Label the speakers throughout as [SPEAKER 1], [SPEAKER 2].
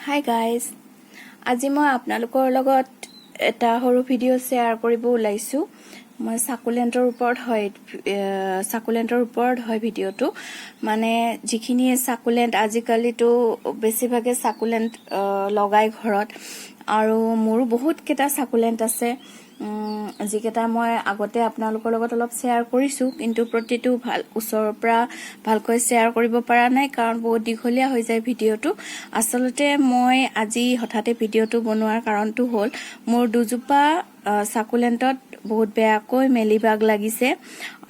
[SPEAKER 1] Hi guys, আজি মই আপোনালোকৰ লগত এটা সৰু ভিডিঅ' শ্বেয়াৰ কৰিব ওলাইছোঁ। মই সাকুলেণ্টৰ ওপৰত হয় ভিডিঅ'টো। মানে যিখিনি সাকুলেণ্ট আজিকালিতো বেছিভাগে সাকুলেণ্ট লগাই ঘৰত, আৰু মোৰো বহুত কেইটা সাকুলেণ্ট আছে যিকেইটা মই আগতে আপোনালোকৰ লগত অলপ শ্বেয়াৰ কৰিছোঁ, কিন্তু প্ৰতিটো ওচৰৰ পৰা ভালকৈ শ্বেয়াৰ কৰিব পৰা নাই, কাৰণ বহুত দীঘলীয়া হৈ যায় ভিডিঅ'টো। আচলতে মই আজি হঠাতে ভিডিঅ'টো বনোৱাৰ কাৰণটো হ'ল মোৰ দুজোপা সাকুলেণ্টত বহুত বেয়াকৈ মেলিবাগ লাগিছে,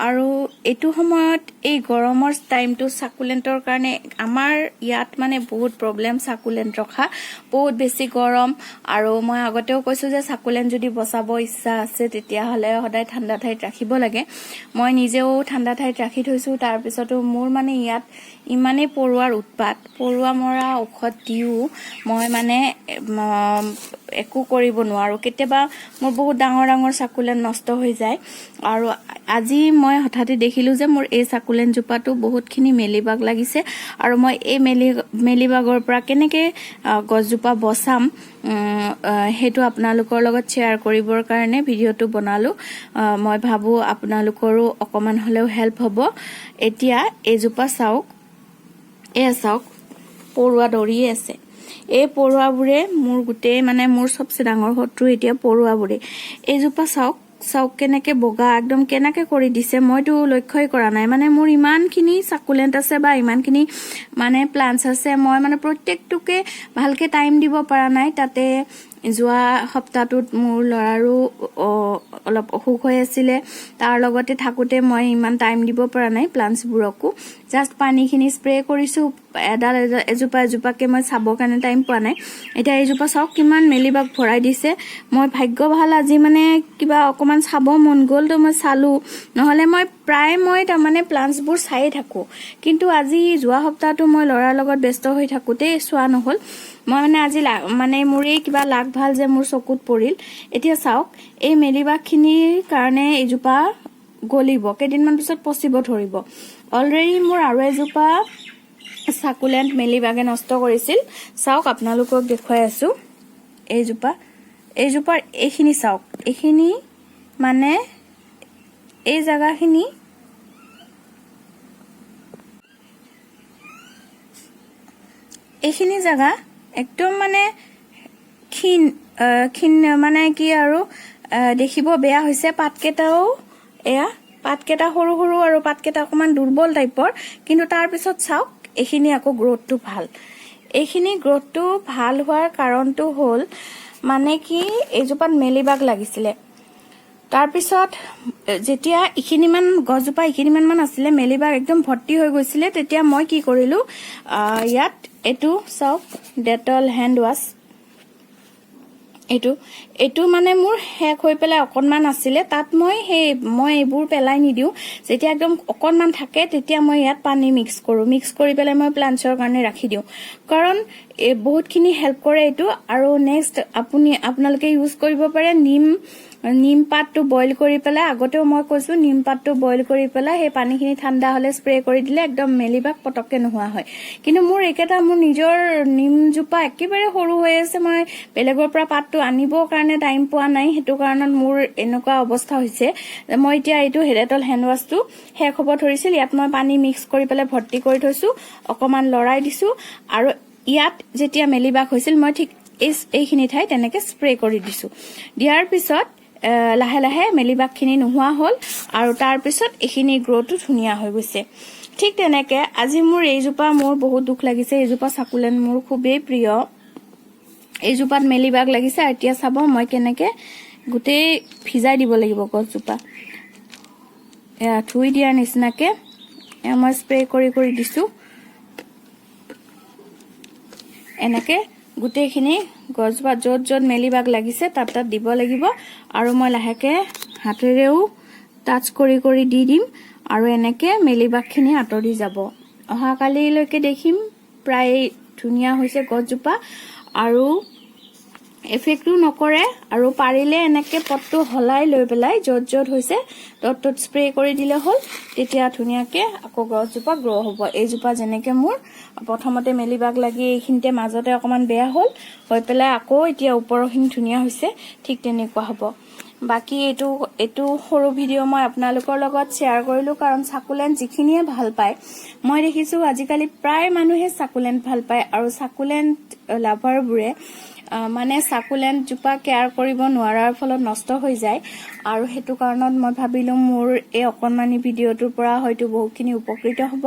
[SPEAKER 1] আৰু এইটো সময়ত এই গৰমৰ টাইমটো সাকুলেণ্টৰ কাৰণে আমাৰ ইয়াত মানে বহুত প্ৰব্লেম। সাকুলেণ্ট ৰখা বহুত বেছি গৰম, আৰু মই আগতেও কৈছোঁ যে সাকুলেণ্ট যদি বচাব ইচ্ছা আছে তেতিয়াহ'লে সদায় ঠাণ্ডা ঠাইত ৰাখিব লাগে। মই নিজেও ঠাণ্ডা ঠাইত ৰাখি থৈছোঁ। তাৰপিছতো মোৰ মানে ইয়াত ইমানেই পৰুৱাৰ উৎপাত, পৰুৱা মৰা ঔষধ দিও মই মানে একো কৰিব নোৱাৰোঁ। কেতিয়াবা মোৰ বহুত ডাঙৰ ডাঙৰ সাকুলেণ্ট নষ্ট হৈ যায়, আৰু আজি মই হঠাতে দেখিলোঁ যে মোৰ এই সাকুলেণ্ট জোপাটো বহুতখিনি মেলিবাগ লাগিছে, আৰু মই এই মেলিবাগৰ পৰা কেনেকৈ গছজোপা বচাম সেইটো আপোনালোকৰ লগত শ্বেয়াৰ কৰিবৰ কাৰণে ভিডিঅ'টো বনালোঁ। মই ভাবোঁ আপোনালোকৰো অকণমান হ'লেও হেল্প হ'ব। এতিয়া এইজোপা চাওক, চাওক পৰুৱা দৌৰিয়ে আছে। এই পৰুৱাবোৰে মোৰ গোটেই মানে মোৰ চবচে ডাঙৰ শত্ৰু এতিয়া পৰুৱাবোৰে। এইজোপা চাওক কেনেকে বগা একদম কেনেকে কৰি দিছে, মইতো লক্ষ্যই কৰা নাই। মানে মোৰ ইমানখিনি সাকুলেণ্ট আছে বা ইমানখিনি মানে প্লান্টছ আছে, মই মানে প্ৰত্যেকটোকে ভালকে টাইম দিব পৰা নাই। তাতে যোৱা সপ্তাহটোত মোৰ ল'ৰাৰো অলপ অসুখ হৈ আছিলে, তাৰ লগতে থাকোঁতে মই ইমান টাইম দিব পৰা নাই প্লান্টছবোৰকো। জাষ্ট পানীখিনি স্প্ৰে কৰিছোঁ, এজোপাকে মই চাবৰ কাৰণে টাইম পোৱা নাই। এতিয়া এইজোপা চাওক কিমান মেলিবাগ ভৰাই দিছে। মই ভাগ্য ভাল, আজি মানে কিবা অকণমান চাব মন গ'ল তো মই চালোঁ, নহ'লে মই তাৰমানে প্লান্টছবোৰ চায়ে থাকোঁ। কিন্তু আজি যোৱা সপ্তাহটো মই ল'ৰাৰ লগত ব্যস্ত হৈ থাকোঁতে চোৱা নহ'ল। মই মানে আজি মানে মোৰেই কিবা লাগ ভাল যে মোৰ চকুত পৰিল। এতিয়া চাওক এই মেলিবাগখিনিৰ কাৰণে এইজোপা গলিব, কেইদিনমান পিছত পচিব ধৰিব। অলৰেডি মোৰ আৰু এজোপা সাকুলেণ্ট মেলিবাগে নষ্ট কৰিছিল। চাওক আপোনালোকক দেখুৱাই আছোঁ। এইজোপাৰ এইখিনি চাওক, এইখিনি মানে এই জেগাখিনি এইখিনি জেগা একদম মানে ক্ষীণ মানে কি আৰু দেখিব বেয়া হৈছে। পাতকেইটাও পাতকেইটা সৰু সৰু আৰু পাতকেইটা অকণমান দুৰ্বল টাইপৰ, কিন্তু তাৰপিছত চাওক এইখিনি আকৌ গ্ৰথটো ভাল। এইখিনি গ্ৰথটো ভাল হোৱাৰ কাৰণটো হ'ল মানে কি এইজোপাত মেলিবাগ লাগিছিলে। তাৰপিছত যেতিয়া গছজোপা এইখিনিমান আছিলে, মেলিবাগ একদম ভৰ্তি হৈ গৈছিলে, তেতিয়া মই কি কৰিলোঁ, ইয়াত এইটো চাওক ডেটল হেণ্ড ৱাছ, এইটো মানে মোৰ শেষ হৈ পেলাই অকণমান আছিলে, তাত মই এইবোৰ পেলাই নিদিওঁ। যেতিয়া একদম অকণমান থাকে তেতিয়া মই ইয়াত পানী মিক্স কৰি পেলাই মই প্লান্টছৰ কাৰণে ৰাখি দিওঁ, কাৰণ বহুতখিনি হেল্প কৰে এইটো। আৰু নেক্সট আপোনালোকে ইউজ কৰিব পাৰে নিম পাতটো বইল কৰি পেলাই। আগতেও মই কৈছোঁ নিম পাতটো বইল কৰি পেলাই সেই পানীখিনি ঠাণ্ডা হ'লে স্প্ৰে কৰি দিলে একদম মেলিবাগ পটককৈ নোহোৱা হয়। কিন্তু মোৰ মোৰ নিজৰ নিমজোপা একেবাৰে সৰু হৈ আছে, মই বেলেগৰ পৰা পাতটো আনিবৰ কাৰণে টাইম পোৱা নাই, সেইটো কাৰণত মোৰ এনেকুৱা অৱস্থা হৈছে। মই এতিয়া এইটো ডেটল হেণ্ড ৱাছটো শেষ হ'ব ধৰিছিল, ইয়াত মই পানী মিক্স কৰি পেলাই ভৰ্তি কৰি থৈছোঁ, অকণমান লৰাই দিছোঁ, আৰু ইয়াত যেতিয়া মেলিবাগ হৈছিল মই ঠিক এইখিনি ঠাই তেনেকৈ স্প্ৰে কৰি দিছোঁ। দিয়াৰ পিছত লাহে লাহে মেলিবাগখিনি নোহোৱা হ'ল, আৰু তাৰপিছত এইখিনি গ্ৰ'টো ধুনীয়া হৈ গৈছে। ঠিক তেনেকৈ আজি মোৰ বহুত দুখ লাগিছে। এইজোপা সাকুলেণ্ট মোৰ খুবেই প্ৰিয়। এইজোপাত মেলিবাগ লাগিছে। এতিয়া চাব মই কেনেকৈ গোটেই ভিজাই দিব লাগিব গছজোপা। ধুই দিয়াৰ নিচিনাকৈ মই স্প্ৰে কৰি দিছোঁ। এনেকৈ গোটেইখিনি গছজোপাত য'ত মেলিবাগ লাগিছে তাত দিব লাগিব, আৰু মই লাহেকৈ হাতেৰেও টাচ কৰি দি দিম, আৰু এনেকৈ মেলিবাগখিনি আঁতৰি যাব। অহাকালিলৈকে দেখিম প্ৰায় ধুনীয়া হৈছে গছজোপা। আৰু এফেক্টটো নকৰে আৰু পাৰিলে এনেকে পটটো হলাই লৈ পেলাই য'ত য'ত হৈছে ত'ত স্প্ৰে কৰি দিলে হ'ল তেতিয়া ধুনীয়াকে আকৌ গছজোপা গ্ৰ' হ'ব এইজোপা যেনেকে মোৰ প্ৰথমতে মেলিবাগ লাগি এইখিনিতে মাজতে অকমান বেয়া হ'ল হৈ পেলাই আকৌ এতিয়া ওপৰখিনি ধুনীয়া হৈছে ঠিক তেনেকুৱা হ'ব বাকি এটো সৰু ভিডিও মই আপোনালোকৰ লগত শেয়াৰ কৰিলো কাৰণ সাকুলেন্ট যিখিনিয়ে ভাল পায় মই দেখিছো আজিকালি প্ৰায় মানুহে সাকুলেন্ট ভাল পায় আৰু সাকুলেন্ট লাভাৰবোৰে মানে সাকুলেন্ট জোপা কেয়াৰ কৰিব নোৱাৰাৰ ফলত নষ্ট হৈ যায় আৰু হেতু কাৰণত মই ভাবিলো মোৰ এই অকনমানি ভিডিওটোৰ পৰা হয়তো বহুখিনি উপকৃত হ'ব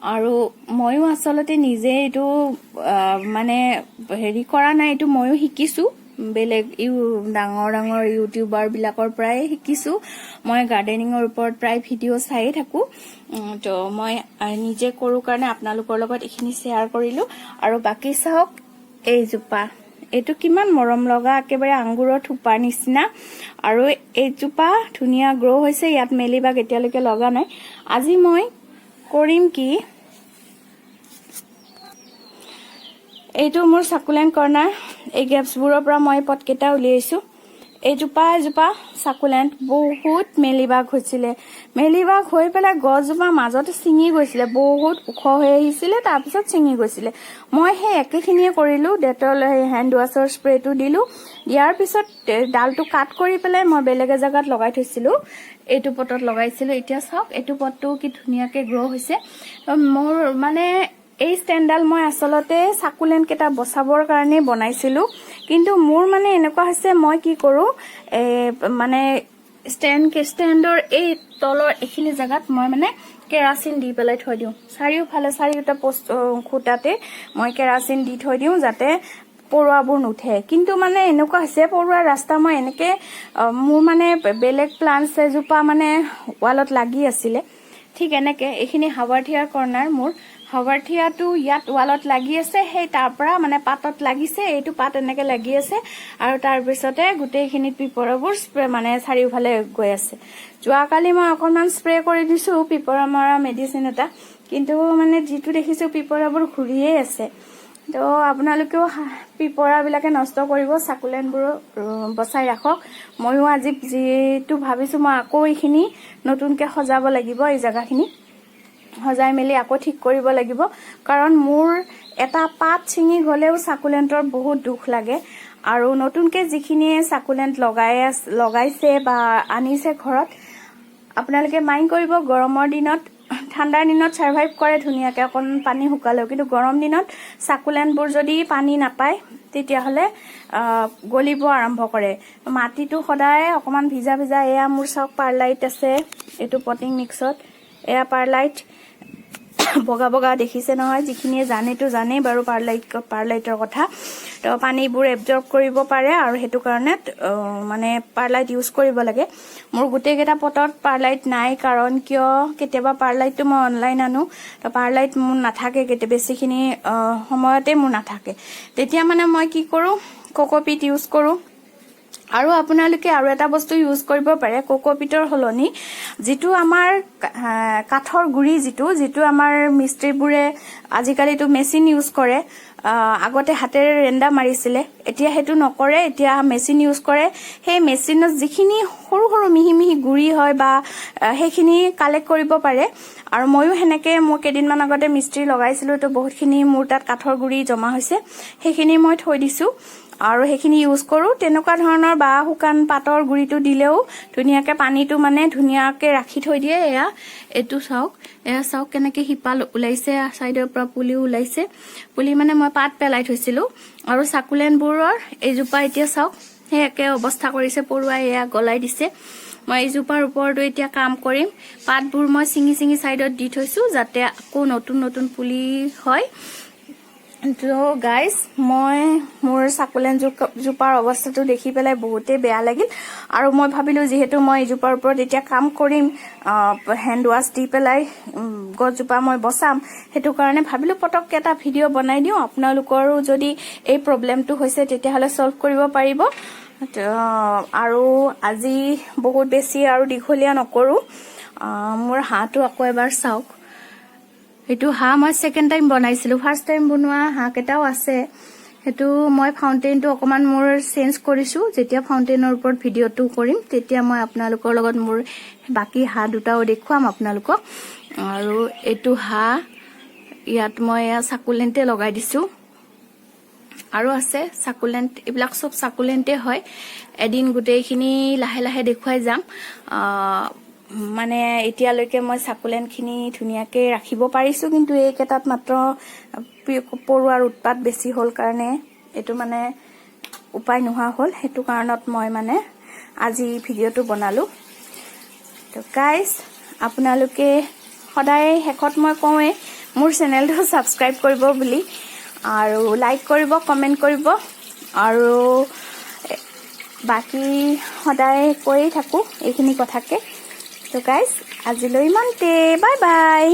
[SPEAKER 1] আৰু ময়ো আসলতে নিজে এটো মানে হেৰি কৰা নাই এটো ময়ো শিকিছো বেলেগ ডাঙৰ ডাঙৰ ইউটিউবাৰ বিলাকৰ পৰাই শিকিছো মই গাৰ্ডেনিংৰ ওপৰত প্ৰায় ভিডিও চাই থাকো তো মই নিজে কৰো কাৰণে আপোনালোকৰ লগত এখিনি শেয়াৰ কৰিলো আৰু বাকি চাওক এই জোপা এটো কিমান মৰম লগা একেবাৰে আঙ্গুৰৰ থুপাৰ নিচিনা আৰু এই জোপা ধুনিয়া গ্ৰ' হৈছে ইয়াত মেলিবাগ এতিয়ালৈকে লগা নাই আজি মই কৰিম কি এইটো মোৰ সাকুলেন্ট কৰ্নাৰ এই গেপছবোৰৰ পৰা মই পটকেটা উলিয়াইছো এইজোপা সাকুলেন্ট বহুত মেলিবাগ হৈছিলে মেলিবাগ হৈ পেলাই গছজোপা মাজতে ছিঙি গৈছিলে বহুত ওখ হৈ আহিছিলে তাৰ পিছত ছিঙি গৈছিলে মই হে একেখিনিয়ে কৰিলো ডেটল হ্যান্ড ওয়াশৰ স্প্ৰেটো দিলো দিয়াৰ পিছত ডালটো কাট কৰি পেলাই মই বেলেগ জায়গাত লগাই থৈছিলো এইটো পটত লগাইছিলো এতিয়া চাওক এইটো পটটো কি ধুনিয়াকে গ্ৰ' হৈছে মোৰ মানে এই স্ট্যান্ডাল মই আসলতে সাকুলেন্ট কেটা বসাবৰ কাৰণে বনাইছিলো কিন্তু মোৰ মানে এনেকুৱা হৈছে মই কি কৰো মানে স্ট্যান্ডৰ এই তলৰ এখিনি জায়গাত মই মানে কেৰাচিন দি পেলাই থৈ দিও চাৰিওফালে চাৰিওটা পোষ্ট খুটাতে মই কেৰাচিন দি থৈ দিও যাতে পৰুৱাবোৰ নুঠে কিন্তু মানে এনেকুৱা হৈছে পৰুৱা ৰাস্তা মই এনেকে মোৰ মানে বেলেগ প্লান্টছ এজোপা মানে ওয়ালত লাগি আছিল ঠিক এনেকে এখিনি হাৱাৰ্থিয়াৰ কৰ্নাৰ মোৰ হাৱাৰ্থিয়াটো ইয়াত ওয়ালত লাগি আছে সেই তাৰ পৰা মানে পাতত লাগিছে এইটো পাত এনেকে লাগি আছে আৰু তাৰ পিছতে গুটেইখিনি পিপৰাবোৰ স্প্ৰে মানে চাৰিওফালে গৈ আছে যোৱাকালি মই অকনমান স্প্ৰে কৰি দিছো পিপৰা মৰা মেডিচিন এটা কিন্তু মানে যেটো দেখিছো পিপৰাবোৰ ঘুৰিয়ে আছে তো আপোনালোকেও পিপৰা বিলাকে নষ্ট কৰিব সাকুলেন্টবোৰ বচাই ৰাখক ময়ো আজি যেটো ভাবিছো মই আকৌ এইখিনি নতুনকে সজাব লাগিব এই জায়গাখিনি হজাই মেলি আকৌ ঠিক কৰিব লাগিব কাৰণ মোৰ এটা পাত ছিঙি গলেও সাকুলেন্টৰ বহুত দুখ লাগে আৰু নতুনকে যিখিনিয়ে সাকুলেন্ট লগাইছে বা আনিছে ঘৰত আপোনালোকে মাইন্ড কৰিব গৰমৰ দিনত ঠাণ্ডাৰ দিনত সাৰ্ভাইভ কৰে ধুনিয়াকে অকন পানী হুকালেও কিন্তু গৰম দিনত সাকুলেন্টবোৰ যদি পানী নাপায় তেতিয়া হলে গলিব আৰম্ভ কৰে মাটিটো সদায় অকমান ভিজা ভিজা এয়া মোৰ সক পাৰলাইট আছে এটো পটিং মিক্সত এয়া পাৰলাইট বগা বগা দেখিছে নহয় যিখিনিয়ে জানেটো জানে বাৰু পাৰলাইটৰ কথা তো পানীবোৰ এবজৰ্ব কৰিব পাৰে আৰু হেতু কাৰণে মানে পাৰলাইট ইউজ কৰিব লাগে মোৰ গুটেকেটা পটত পাৰলাইট নাই কাৰণ কিয় কেতিয়াবা পাৰলাইটটো মই অনলাইন আনো তো পাৰলাইট মোৰ নাথাকে কেতে বেছিখিনি সময়তে মোৰ নাথাকে তেতিয়া মানে মই কি কৰো কোকোপিট ইউজ কৰো আৰু আপোনালোকে আৰু এটা বস্তু ইউজ কৰিব পাৰে কোকোপিটৰ হলনি যেটো আমাৰ কাঠৰ গুৰি যেটো আমাৰ মিস্ত্ৰীবোৰে আজিকালিটো মেচিন ইউজ কৰে আগতে হাতেৰে ৰেন্দা মাৰিছিলে এতিয়া হেতু নকৰে এতিয়া মেচিন ইউজ কৰে সেই মেচিনত যিখিনি সৰু সৰু মিহি মিহি গুৰি হয় বা হেখিনি কালেক্ট কৰিব পাৰে আৰু ময়ো হেনেকে মই কেদিনমান আগতে মিস্ত্ৰী লগাইছিলো তো বহুতখিনি মোৰ তাত কাঠৰ গুৰি জমা হৈছে হেখিনি মই থৈ দিছো আৰু হেখিনি ইউজ কৰো তেনেকুৱা ধৰণৰ বা হুকান পাতৰ গুৰিটো দিলেও ধুনিয়াকে পানীটো মানে ধুনিয়াকে ৰাখি থৈ দিয়ে এয়া এটো চাওক কেনেকে হিপাল উলাইছে সাইডৰ পৰা পুলি উলাইছে পুলি মানে মই পাত পেলাই থৈছিলো আৰু সাকুলেন্টবোৰৰ এইজোপা এতিয়া চাওক হেকে অৱস্থা কৰিছে পৰুৱাই এয়া গলাই দিছে মই এইজোপাৰ ওপৰটো এতিয়া কাম কৰিম পাতবোৰ মই সিঙি সাইডত দি থৈছো যাতে আকৌ নতুন পুলি হয় তো গাইস মই মোৰ সাকুলেন্ট জোপাৰ অৱস্থাটো দেখি পেলাই বহুতে বেয়া লাগিল আৰু মই ভাবিলো যেহেতু মই জোপাৰ ওপৰত এতিয়া কাম কৰিম হ্যান্ড ওয়াশ দি পেলাই গছজোপা মই বসাম হেতু কাৰণে ভাবিলো পটককে এটা ভিডিও বনাই দিও আপোনালোকৰো যদি এই প্ৰবলেমটো হৈছে তেতিয়া হলে সলভ কৰিব পাৰিব আৰু আজি বহুত বেছি আৰু দীঘলীয়া নকৰো মোৰ হাঁহটো আকৌ এবাৰ চাওক এটো হাঁহ মই সেকেন্ড টাইম বনাইছিলো ফাৰ্স্ট টাইম বনোৱা হাঁহ কেটাও আছে হেতু মই ফাউন্টেইনটো অকমান মোৰ চেঞ্জ কৰিছো যেতিয়া ফাউন্টেইনৰ ওপৰত ভিডিওটো কৰিম তেতিয়া মই আপোনালোকৰ লগত মোৰ বাকি হা দুটাও দেখুৱাম আপোনালোকক আৰু এটো হা ইয়াত মই সাকুলেন্টে লগাই দিছো আৰু আছে সাকুলেন্ট ইবিলাক সব সাকুলেন্টে হয় এদিন গুটেইখিনি লাহে লাহে দেখুৱাই যাম মানে এতিয়ালৈকে মই সাকুলেন্ট খিনি ধুনিয়াকে ৰাখিব পাৰিছো কিন্তু এইকেটাত মাত্ৰ পৰুৱাৰ উৎপাত বেছি হল কাৰণে এটো মানে উপায় নোহোৱা হল হেতু কাৰণত মই মানে আজি ভিডিওটো বনালো তো গাইস আপোনালোকে সদায় হেকত মই কওঁৱে মোৰ চেনেলটো সাবস্ক্ৰাইব কৰিব বুলি আৰু লাইক কৰিব কমেন্ট কৰিব আৰু বাকি সদায় কৈ থাকো এইখিনি কথাকে তো গাইস আজিলৈ ইমানতে বাই বাই